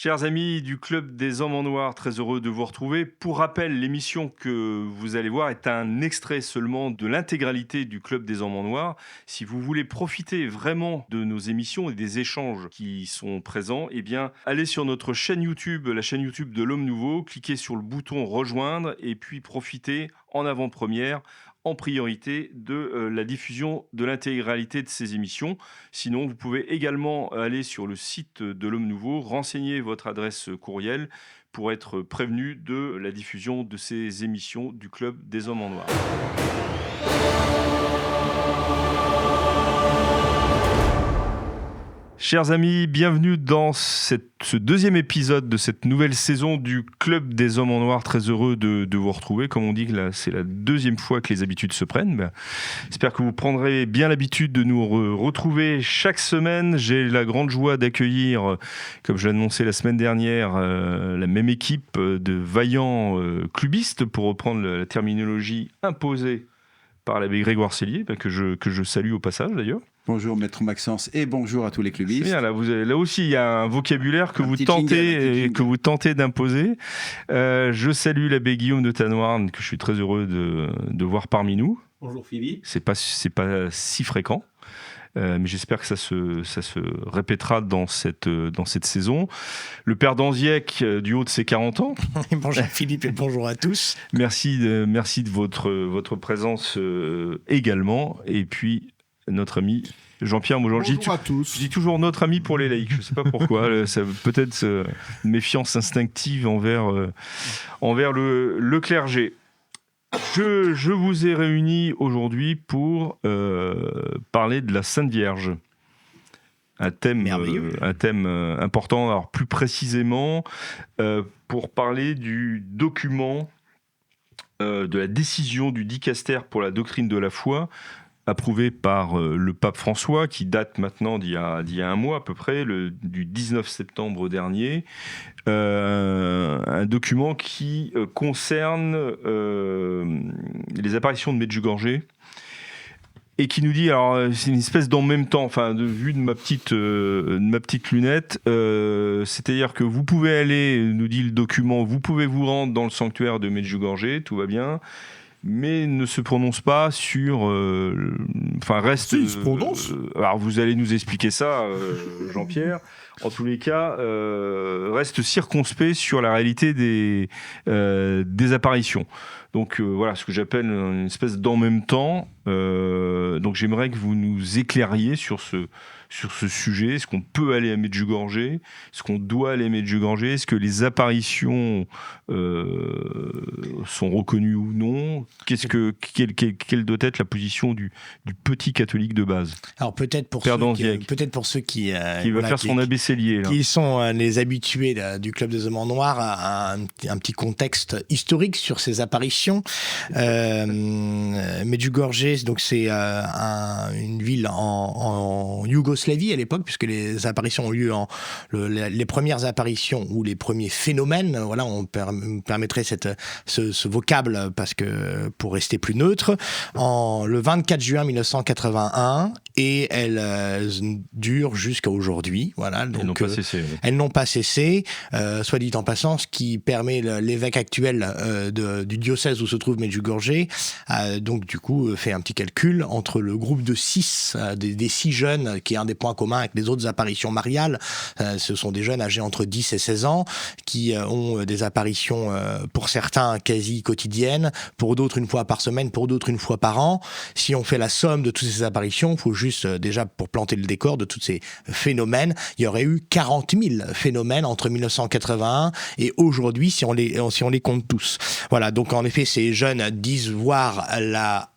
Chers amis du Club des Hommes en Noir, très heureux de vous retrouver. Pour rappel, l'émission que vous allez voir est un extrait seulement de l'intégralité du Club des Hommes en Noir. Si vous voulez profiter vraiment de nos émissions et des échanges qui sont présents, eh bien, allez sur notre chaîne YouTube, la chaîne YouTube de l'Homme Nouveau, cliquez sur le bouton rejoindre et puis profitez en avant-première, en priorité de la diffusion de l'intégralité de ces émissions. Sinon, vous pouvez également aller sur le site de l'Homme Nouveau, renseigner votre adresse courriel pour être prévenu de la diffusion de ces émissions du Club des Hommes en Noir. Chers amis, bienvenue dans ce deuxième épisode de cette nouvelle saison du Club des Hommes en Noir. Très heureux de vous retrouver. Comme on dit, c'est la deuxième fois que les habitudes se prennent. J'espère que vous prendrez bien l'habitude de nous retrouver chaque semaine. J'ai la grande joie d'accueillir, comme je l'ai annoncé la semaine dernière, la même équipe de vaillants clubistes, pour reprendre la terminologie imposée par l'abbé Grégoire Cellier, que je salue au passage d'ailleurs. Bonjour Maître Maxence et bonjour à tous les clubistes. Bien, là aussi, il y a un vocabulaire que vous tentez d'imposer. Je salue l'abbé Guillaume de Tanoirne, que je suis très heureux de voir parmi nous. Bonjour Philippe. C'est pas si fréquent. Mais j'espère que ça se répétera dans cette saison. Le père d'Anziec, du haut de ses 40 ans. Bonjour Philippe et bonjour à tous. Merci de votre présence également. Et puis, notre ami Jean-Pierre Maugeon. Bonjour à tous. Je dis toujours notre ami pour les laïcs. Je ne sais pas pourquoi. Ça peut-être une méfiance instinctive envers le clergé. Je vous ai réunis aujourd'hui pour parler de la Sainte Vierge. Un thème important. Alors plus précisément, pour parler du document de la décision du dicaster pour la doctrine de la foi, approuvé par le pape François, qui date maintenant d'il y a un mois à peu près, du 19 septembre dernier. Un document qui concerne les apparitions de Medjugorje et qui nous dit, alors c'est une espèce d'en même temps, enfin vue de ma petite lunette, c'est-à-dire que vous pouvez aller, nous dit le document, vous pouvez vous rendre dans le sanctuaire de Medjugorje, tout va bien, mais ne se prononce pas sur... reste... Si, il se prononce. Alors, vous allez nous expliquer ça, Jean-Pierre. En tous les cas, reste circonspect sur la réalité des apparitions. Donc, voilà, ce que j'appelle une espèce d'en même temps. Donc, j'aimerais que vous nous éclairiez sur ce sujet. Est-ce qu'on peut aller à Medjugorje ? Est-ce qu'on doit aller à Medjugorje ? Est-ce que les apparitions sont reconnues ou non ? Quelle doit être la position du petit catholique de base ? Alors peut-être pour ceux qui va faire son abécélier là. Qui sont les habitués du Club des Hommes en Noir, un petit contexte historique sur ces apparitions. Medjugorje, donc c'est une ville en Yougoslavie à l'époque, puisque les apparitions ont lieu les premières apparitions ou les premiers phénomènes. Voilà, on permettrait ce vocable parce que pour rester plus neutre. Le 24 juin 1981 et elles durent jusqu'à aujourd'hui. Voilà, donc elles n'ont pas cessé. Soit dit en passant, ce qui permet l'évêque actuel du diocèse où se trouve Medjugorje, donc du coup fait un petit calcul entre le groupe de 6 des 6 jeunes, qui est un des points communs avec les autres apparitions mariales. Ce sont des jeunes âgés entre 10 et 16 ans qui ont des apparitions pour certains quasi quotidiennes, pour d'autres une fois par semaine, pour d'autres une fois par an. Si on fait la somme de toutes ces apparitions, il faut juste déjà, pour planter le décor de tous ces phénomènes, il y aurait eu 40 000 phénomènes entre 1981 et aujourd'hui, si on les compte tous. Voilà, donc en effet, ces jeunes disent voir la...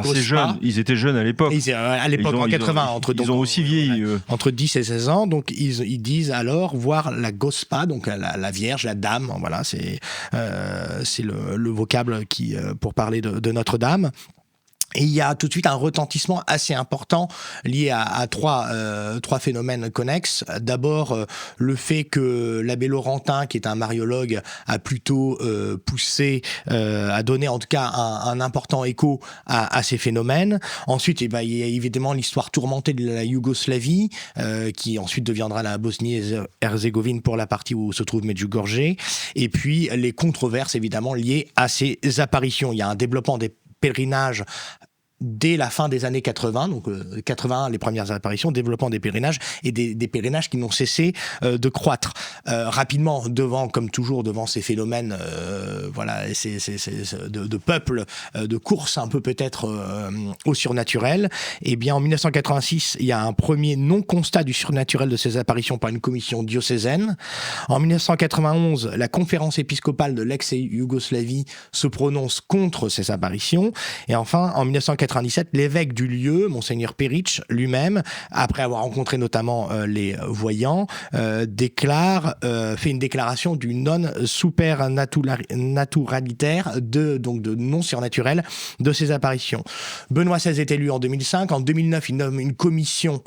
ces jeunes, ils étaient jeunes à l'époque. À l'époque, en 80. Ils ont aussi vieilli. Entre 10 et 16 ans, donc ils disent alors voir la Gospa, donc la Vierge, la Dame. Voilà, c'est le vocable pour parler de Notre-Dame. Et il y a tout de suite un retentissement assez important lié à trois phénomènes connexes. D'abord, le fait que l'abbé Laurentin, qui est un mariologue, a plutôt poussé, a donné en tout cas un important écho à ces phénomènes. Ensuite, il y a évidemment l'histoire tourmentée de la Yougoslavie, qui ensuite deviendra la Bosnie-Herzégovine pour la partie où se trouve Medjugorje. Et puis, les controverses évidemment liées à ces apparitions. Il y a un développement des pèlerinages dès la fin des années 80, donc 81, les premières apparitions, développement des pèlerinages et des pèlerinages qui n'ont cessé de croître. Rapidement, comme toujours, devant ces phénomènes de peuple, de course un peu peut-être au surnaturel, eh bien en 1986, il y a un premier non-constat du surnaturel de ces apparitions par une commission diocésaine. En 1991, la conférence épiscopale de l'ex-Yougoslavie se prononce contre ces apparitions. Et enfin, en 1997, l'évêque du lieu, Monseigneur Peric, lui-même, après avoir rencontré notamment les voyants, fait une déclaration du non-supernaturalitaire, donc de non-surnaturel, de ces apparitions. Benoît XVI est élu en 2005. En 2009, il nomme une commission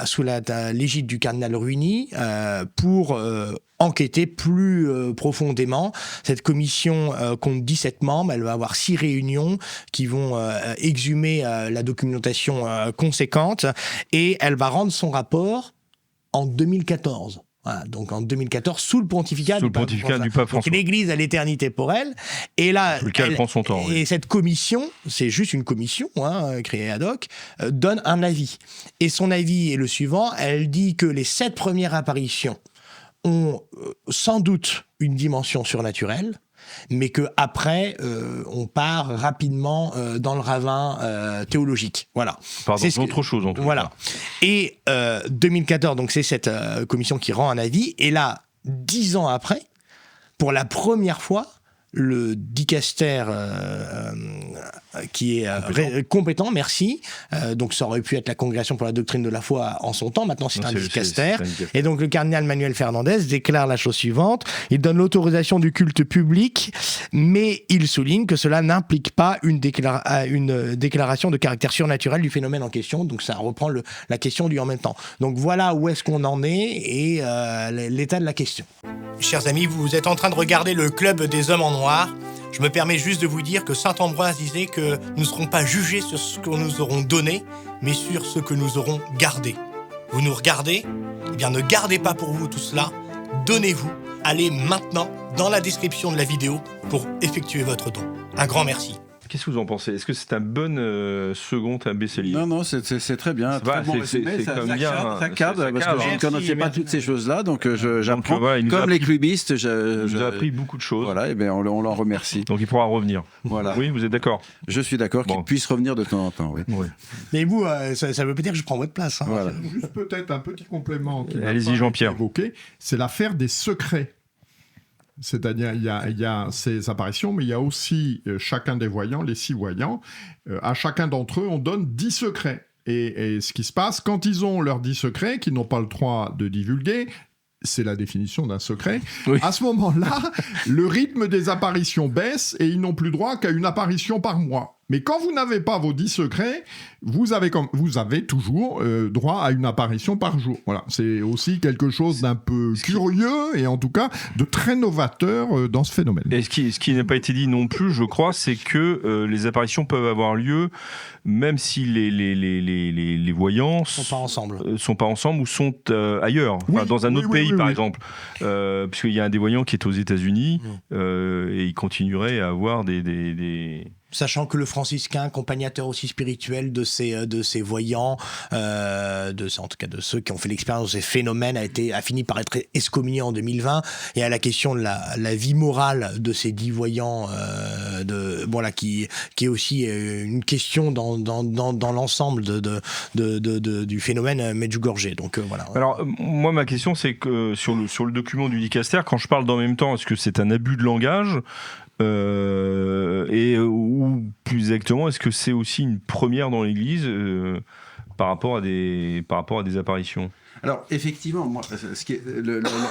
sous l'égide du cardinal Ruini pour enquêter plus profondément. Cette commission compte 17 membres, elle va avoir 6 réunions qui vont exhumer la documentation conséquente et elle va rendre son rapport en 2014. Voilà, donc en 2014, sous le pontificat du pape François. Donc l'Église a l'éternité pour elle. Et là, elle prend son temps. Et cette commission, c'est juste une commission créée ad hoc, donne un avis. Et son avis est le suivant. Elle dit que les 7 premières apparitions ont sans doute une dimension surnaturelle, mais qu'après, on part rapidement dans le ravin théologique. Voilà. Pardon, c'est autre chose en tout cas. Et 2014, donc c'est cette commission qui rend un avis, et là, 10 ans après, pour la première fois, le dicaster qui est compétent, merci. Donc ça aurait pu être la Congrégation pour la doctrine de la foi en son temps, maintenant c'est un dicaster. Et donc le cardinal Manuel Fernandez déclare la chose suivante, il donne l'autorisation du culte public, mais il souligne que cela n'implique pas une déclaration de caractère surnaturel du phénomène en question, donc ça reprend la question du en même temps. Donc voilà où est-ce qu'on en est et l'état de la question. Chers amis, vous êtes en train de regarder le Club des Hommes en Noir. Je me permets juste de vous dire que saint Ambroise disait que nous ne serons pas jugés sur ce que nous aurons donné, mais sur ce que nous aurons gardé. Vous nous regardez ? Eh bien, ne gardez pas pour vous tout cela. Donnez-vous. Allez maintenant dans la description de la vidéo pour effectuer votre don. Un grand merci. Qu'est-ce que vous en pensez ? Est-ce que c'est un bon second abbé-célier ? Non, c'est très bien. Très bon résumé. Ça cadre, parce que je ne connaissais pas toutes ces choses-là, donc j'apprends. Comme les clubistes, il nous a appris beaucoup de choses. Voilà, et bien on l'en remercie. Donc il pourra revenir. Voilà. Oui, vous êtes d'accord ? Je suis d'accord qu'il puisse revenir de temps en temps. Oui. Mais vous, ça veut pas dire que je prends votre place. Hein. Voilà. Juste peut-être un petit complément. Allez-y, Jean-Pierre. C'est l'affaire des secrets. C'est-à-dire, il y a ces apparitions, mais il y a aussi chacun des voyants, les 6 voyants. À chacun d'entre eux, on donne 10 secrets. Et ce qui se passe, quand ils ont leurs 10 secrets, qu'ils n'ont pas le droit de divulguer, c'est la définition d'un secret. Oui. À ce moment-là, le rythme des apparitions baisse et ils n'ont plus droit qu'à une apparition par mois. Mais quand vous n'avez pas vos 10 secrets, vous avez toujours droit à une apparition par jour. Voilà, c'est aussi quelque chose d'un peu curieux et en tout cas de très novateur dans ce phénomène. Et ce qui n'a pas été dit non plus, je crois, c'est que les apparitions peuvent avoir lieu même si les voyants sont pas ensemble ou sont ailleurs, dans un autre pays par exemple. Puisqu'il y a un des voyants qui est aux États-Unis et il continuerait à avoir des... Sachant que le franciscain, accompagnateur aussi spirituel de ces voyants, en tout cas de ceux qui ont fait l'expérience de ces phénomènes, a fini par être excommunié en 2020. Et à la question de la vie morale de ces 10 voyants, qui est aussi une question dans l'ensemble du phénomène Medjugorje. Donc voilà. Alors moi ma question c'est que sur le document du dicaster, quand je parle d'en même temps, est-ce que c'est un abus de langage ? Ou plus exactement, est-ce que c'est aussi une première dans l'Église par rapport à des apparitions ? Alors, effectivement, moi,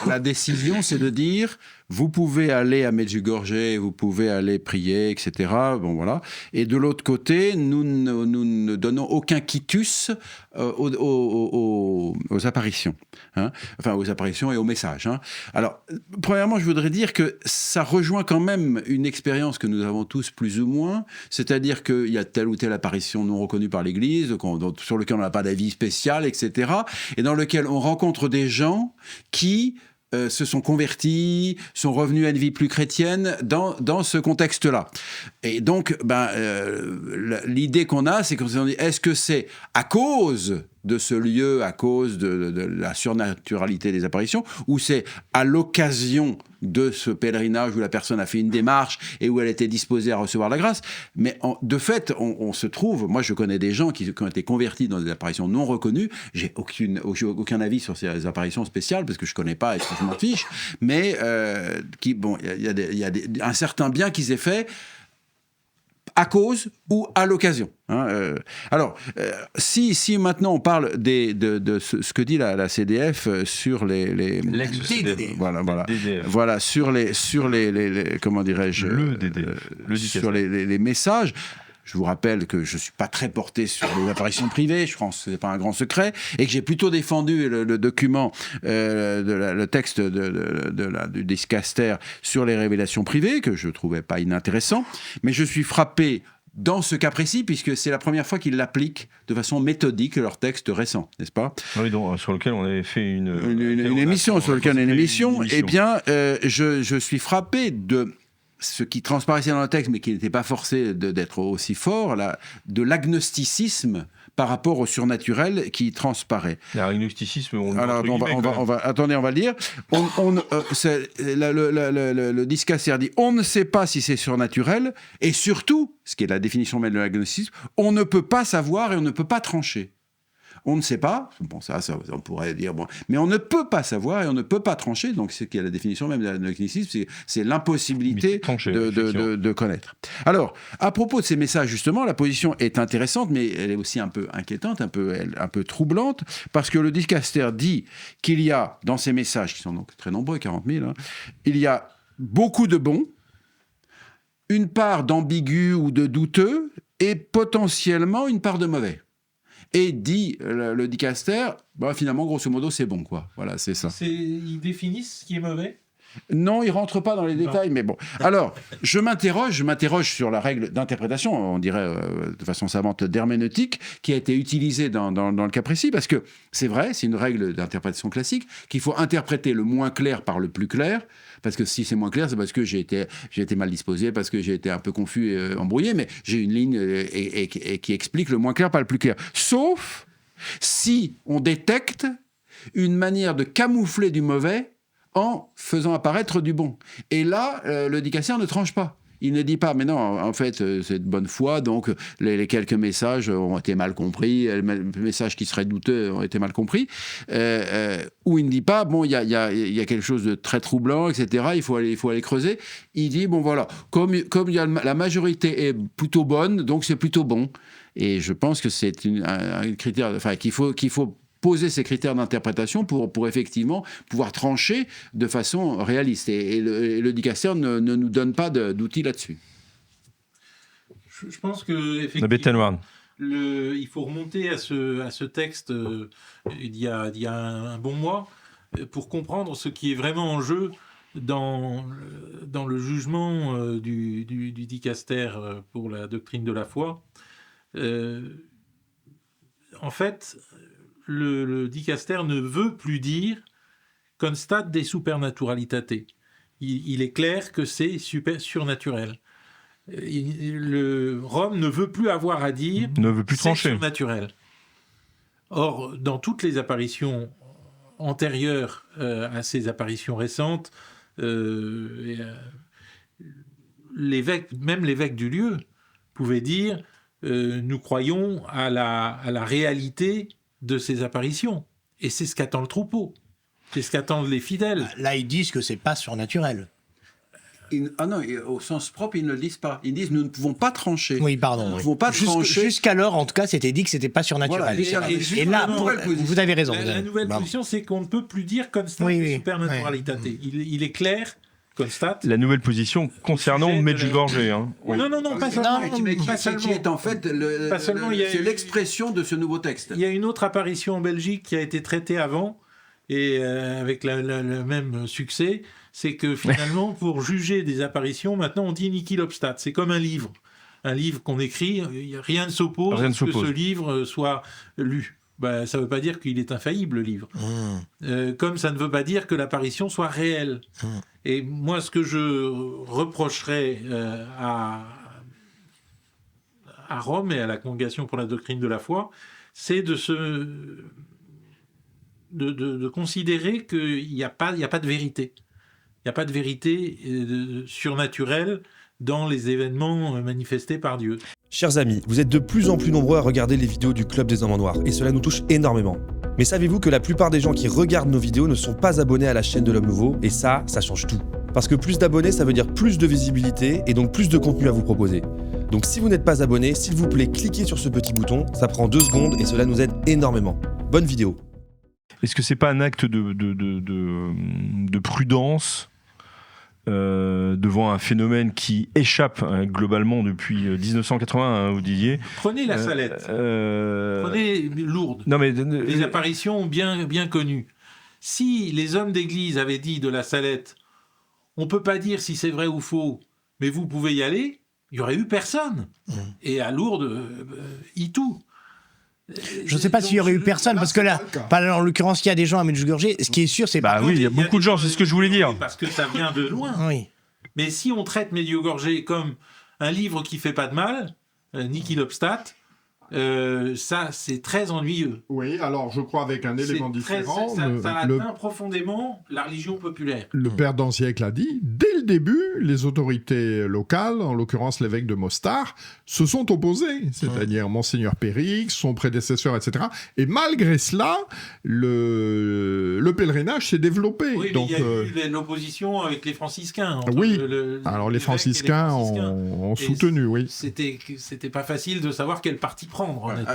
la décision, c'est de dire, vous pouvez aller à Medjugorje, vous pouvez aller prier, etc. Bon, voilà. Et de l'autre côté, nous ne donnons aucun quitus aux apparitions. Hein, enfin, aux apparitions et aux messages. Hein. Alors, premièrement, je voudrais dire que ça rejoint quand même une expérience que nous avons tous plus ou moins, c'est-à-dire qu'il y a telle ou telle apparition non reconnue par l'Église, sur lequel on n'a pas d'avis spécial, etc., et dans lequel on rencontre des gens qui se sont convertis, sont revenus à une vie plus chrétienne dans ce contexte-là. Et donc, l'idée qu'on a, c'est qu'on se dit, est-ce que c'est à cause de ce lieu, à cause de la surnaturalité des apparitions, ou c'est à l'occasion de ce pèlerinage où la personne a fait une démarche et où elle était disposée à recevoir la grâce. Mais de fait, on se trouve, moi je connais des gens qui ont été convertis dans des apparitions non reconnues, j'ai aucun avis sur ces apparitions spéciales parce que je ne connais pas et je m'en fiche, mais il y a un certain bien qui s'est fait à cause ou à l'occasion. Hein, alors, si maintenant on parle de ce que dit la CDF sur les voilà, sur les comment dirais-je, sur les messages. Je vous rappelle que je ne suis pas très porté sur les apparitions privées, je pense que ce n'est pas un grand secret, et que j'ai plutôt défendu le document, le texte du Dicaster sur les révélations privées, que je ne trouvais pas inintéressant, mais je suis frappé dans ce cas précis, puisque c'est la première fois qu'ils l'appliquent de façon méthodique, leur texte récent, n'est-ce pas ? Oui, donc, sur lequel on avait fait une émission, eh bien, je suis frappé de ce qui transparaissait dans le texte, mais qui n'était pas forcé d'être aussi fort, de l'agnosticisme par rapport au surnaturel qui transparaît. L'agnosticisme, attendez, on va le dire. Le Dicaster dit, on ne sait pas si c'est surnaturel, et surtout, ce qui est la définition même de l'agnosticisme, on ne peut pas savoir et on ne peut pas trancher. On ne sait pas, bon ça on pourrait dire, bon, mais on ne peut pas savoir et on ne peut pas trancher, donc c'est qui est la définition même de l'agnosticisme, c'est l'impossibilité de connaître. Alors, à propos de ces messages, justement, la position est intéressante, mais elle est aussi un peu inquiétante, un peu troublante, parce que le Dicaster dit qu'il y a, dans ces messages, qui sont donc très nombreux, 40 000, hein, il y a beaucoup de bons, une part d'ambigu ou de douteux, et potentiellement une part de mauvais. Et dit le Dicaster, finalement, grosso modo, c'est bon, quoi. Voilà, c'est ça. Ils définissent ce qui est mauvais ? Non, il ne rentre pas dans les détails, mais bon. Alors, je m'interroge sur la règle d'interprétation, on dirait de façon savante d'herméneutique, qui a été utilisée dans le cas précis, parce que c'est vrai, c'est une règle d'interprétation classique, qu'il faut interpréter le moins clair par le plus clair, parce que si c'est moins clair, c'est parce que j'ai été mal disposé, parce que j'ai été un peu confus et embrouillé, mais j'ai une ligne qui explique le moins clair par le plus clair. Sauf si on détecte une manière de camoufler du mauvais en faisant apparaître du bon. Et là, le Dicaster ne tranche pas. Il ne dit pas, mais non, en fait, c'est de bonne foi, donc les quelques messages ont été mal compris, les messages qui seraient douteux ont été mal compris, ou il ne dit pas, bon, il y a quelque chose de très troublant, etc., il faut aller creuser. Il dit, bon, voilà, comme la majorité est plutôt bonne, donc c'est plutôt bon. Et je pense que c'est un critère, enfin, qu'il faut poser ces critères d'interprétation pour effectivement pouvoir trancher de façon réaliste. Et le Dicaster ne nous donne pas d'outils là-dessus. Je pense que effectivement, il faut remonter à ce texte il y a un bon mois pour comprendre ce qui est vraiment en jeu dans le jugement du Dicaster pour la doctrine de la foi. En fait, le Dicaster ne veut plus dire constate des supernaturalitate. Il est clair que c'est surnaturel. Rome ne veut plus avoir à dire c'est surnaturel. Or, dans toutes les apparitions antérieures à ces apparitions récentes, l'évêque, même l'évêque du lieu, pouvait dire nous croyons à la réalité de ces apparitions. Et c'est ce qu'attend le troupeau. C'est ce qu'attendent les fidèles. Là, ils disent que c'est pas surnaturel. Ah non, au sens propre, ils ne le disent pas. Ils disent nous ne pouvons pas trancher. Oui, pardon. Nous ne pouvons pas trancher. Jusqu'alors, en tout cas, c'était dit que c'était pas surnaturel. Voilà, et là, vous avez raison. La nouvelle position, c'est qu'on ne peut plus dire constat supernaturalitate. Il est clair, constate. La nouvelle position concernant Medjugorje. Hein. Oui. Non, pas seulement. Qui est en fait c'est l'expression de ce nouveau texte. Il y a une autre apparition en Belgique qui a été traitée avant, et avec le même succès. C'est que finalement, pour juger des apparitions, maintenant on dit nihil obstat. C'est comme un livre qu'on écrit, rien ne s'oppose à ce que ce livre soit lu. Ça ne veut pas dire qu'il est infaillible, le livre. Comme ça ne veut pas dire que l'apparition soit réelle. Et moi, ce que je reprocherais à Rome et à la Congrégation pour la doctrine de la foi, c'est de considérer qu'il n'y a pas de vérité. Il n'y a pas de vérité surnaturelle dans les événements manifestés par Dieu. Chers amis, vous êtes de plus en plus nombreux à regarder les vidéos du Club des Hommes en Noir, et cela nous touche énormément. Mais savez-vous que la plupart des gens qui regardent nos vidéos ne sont pas abonnés à la chaîne de l'Homme Nouveau, et ça change tout. Parce que plus d'abonnés, ça veut dire plus de visibilité, et donc plus de contenu à vous proposer. Donc si vous n'êtes pas abonné, s'il vous plaît, cliquez sur ce petit bouton, ça prend 2 secondes, et cela nous aide énormément. Bonne vidéo. Est-ce que c'est pas un acte de prudence devant un phénomène qui échappe globalement depuis 1981, vous disiez. Prenez la Salette, prenez Lourdes, des apparitions bien connues. Si les hommes d'église avaient dit de la Salette, on ne peut pas dire si c'est vrai ou faux, mais vous pouvez y aller, il n'y aurait eu personne. Et à Lourdes, tout. Je ne sais pas s'il y aurait eu personne, parce que là, en l'occurrence, il y a des gens à Medjugorje. Ce qui est sûr, c'est oui, il y a beaucoup de gens, c'est ce que je voulais dire. Parce que ça vient de loin. Oui. Mais si on traite Medjugorje comme un livre qui fait pas de mal, nihil obstat, ça, c'est très ennuyeux. Oui, alors je crois avec un élément différent. Ça atteint profondément la religion populaire. Le père d'Anziek l'a dit, dès le début, les autorités locales, en l'occurrence l'évêque de Mostar, se sont opposées, c'est-à-dire Monseigneur Périx, son prédécesseur, etc. Et malgré cela, le pèlerinage s'est développé. Oui, donc, mais il y a eu l'opposition avec les franciscains. Oui, alors les franciscains ont soutenu, oui. C'était pas facile de savoir quel parti prendre.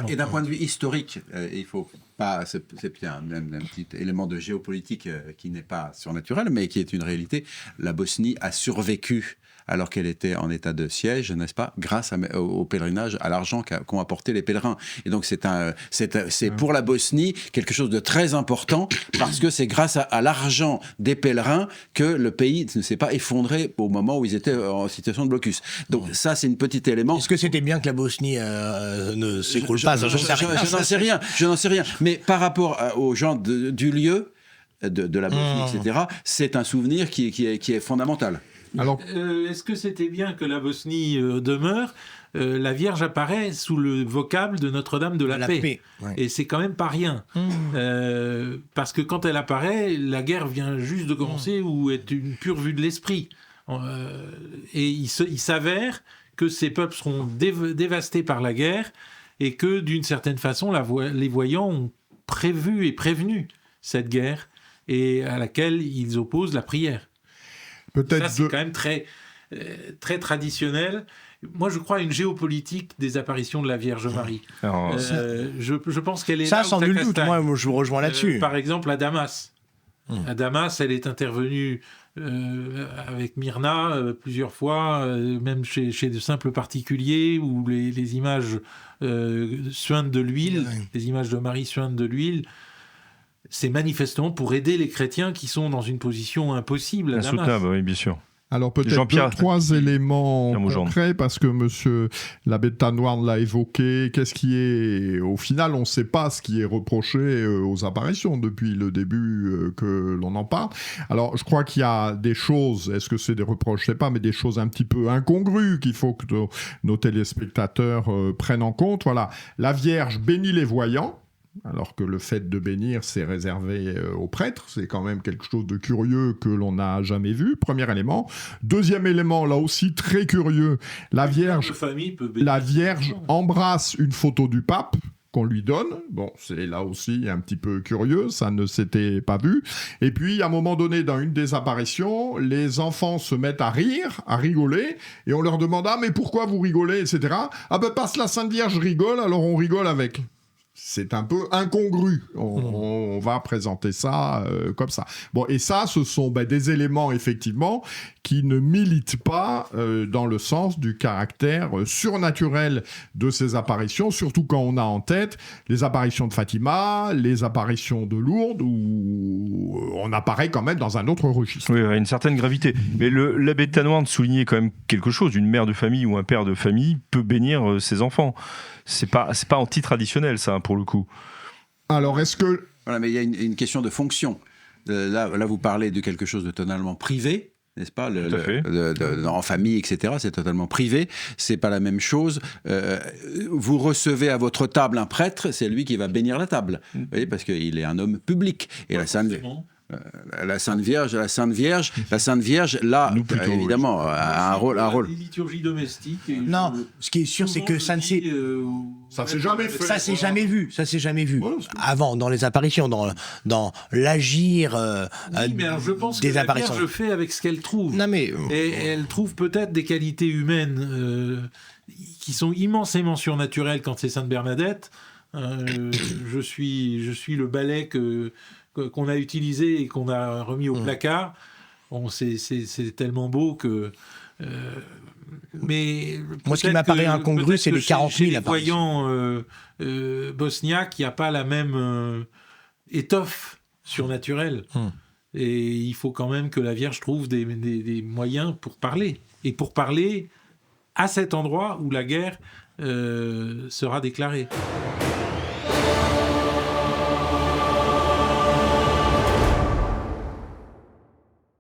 Et d'un point de vue historique, il faut pas. C'est un petit élément de géopolitique qui n'est pas surnaturel, mais qui est une réalité. La Bosnie a survécu alors qu'elle était en état de siège, n'est-ce pas, grâce au pèlerinage, à l'argent qu'ont apporté les pèlerins. Et donc c'est pour la Bosnie quelque chose de très important, parce que c'est grâce à l'argent des pèlerins que le pays ne s'est pas effondré au moment où ils étaient en situation de blocus. Donc ça, c'est un petit élément. Est-ce que c'était bien que la Bosnie ne s'écroule pas? Je n'en sais rien. Mais par rapport aux gens du lieu, de la Bosnie, etc., c'est un souvenir qui est fondamental. Alors, est-ce que c'était bien que la Bosnie demeure? La Vierge apparaît sous le vocable de Notre-Dame de la Paix. Ouais. Et c'est quand même pas rien. Parce que quand elle apparaît, la guerre vient juste de commencer ou est une pure vue de l'esprit. Et il s'avère que ces peuples seront dévastés par la guerre et que d'une certaine façon, les voyants ont prévu et prévenu cette guerre et à laquelle ils opposent la prière. Peut-être ça, c'est quand même très, très traditionnel. Moi, je crois à une géopolitique des apparitions de la Vierge Marie. Alors, je pense qu'elle est ça, là sans nul doute. Moi, je vous rejoins là-dessus. Par exemple, à Damas. À Damas, elle est intervenue avec Myrna plusieurs fois, même chez de simples particuliers, où les images suintent de l'huile, les images de Marie suintent de l'huile. C'est manifestement pour aider les chrétiens qui sont dans une position impossible à Damas. Insoutenable, oui, bien sûr. Alors peut-être 3 éléments concrets, parce que monsieur l'abbé de Tannwärn l'a évoqué. Qu'est-ce qui est... Au final, on ne sait pas ce qui est reproché aux apparitions depuis le début que l'on en parle. Alors je crois qu'il y a des choses, est-ce que c'est des reproches, je ne sais pas, mais des choses un petit peu incongrues qu'il faut que nos téléspectateurs prennent en compte. Voilà, la Vierge bénit les voyants, alors que le fait de bénir, c'est réservé aux prêtres. C'est quand même quelque chose de curieux que l'on n'a jamais vu, premier élément. Deuxième élément, là aussi très curieux, la Vierge embrasse une photo du pape, qu'on lui donne. Bon, c'est là aussi un petit peu curieux, ça ne s'était pas vu. Et puis, à un moment donné, dans une des apparitions, les enfants se mettent à rire, à rigoler, et on leur demande « Ah, mais pourquoi vous rigolez ?» etc. « Ah ben, parce que la Sainte Vierge rigole, alors on rigole avec. » C'est un peu incongru. On va présenter ça comme ça. Bon, et ça, ce sont des éléments, effectivement, qui ne militent pas dans le sens du caractère surnaturel de ces apparitions, surtout quand on a en tête les apparitions de Fatima, les apparitions de Lourdes, où on apparaît quand même dans un autre registre. Oui, une certaine gravité. Mais l'abbé Tannwärn soulignait quand même quelque chose. Une mère de famille ou un père de famille peut bénir ses enfants. C'est pas anti-traditionnel, ça, pour le coup. Alors, est-ce que... Voilà, mais il y a une question de fonction. Là, vous parlez de quelque chose de totalement privé, n'est-ce pas, en famille, etc. C'est totalement privé. C'est pas la même chose. Vous recevez à votre table un prêtre, c'est lui qui va bénir la table. Vous voyez, parce qu'il est un homme public. Et la Sainte Vierge, là, évidemment, a un rôle. Les liturgies domestiques. Non, ce qui est sûr, c'est que ça ne s'est... Ça s'est jamais fait. Ça s'est jamais vu. Ça s'est jamais vu. Ouais, avant, dans les apparitions, dans l'agir oui, mais alors je pense des que apparitions. La Vierge fait avec ce qu'elle trouve. Non mais Et elle trouve peut-être des qualités humaines qui sont immensément surnaturelles quand c'est Sainte Bernadette. Je suis le balai qu'on a utilisé et qu'on a remis au placard. Bon, c'est tellement beau que... mais moi, ce qui m'apparaît incongru, c'est les 40 000 chez les apparitions. voyants bosniaques, il n'y a pas la même étoffe surnaturelle. Et il faut quand même que la Vierge trouve des moyens pour parler. Et pour parler à cet endroit où la guerre sera déclarée.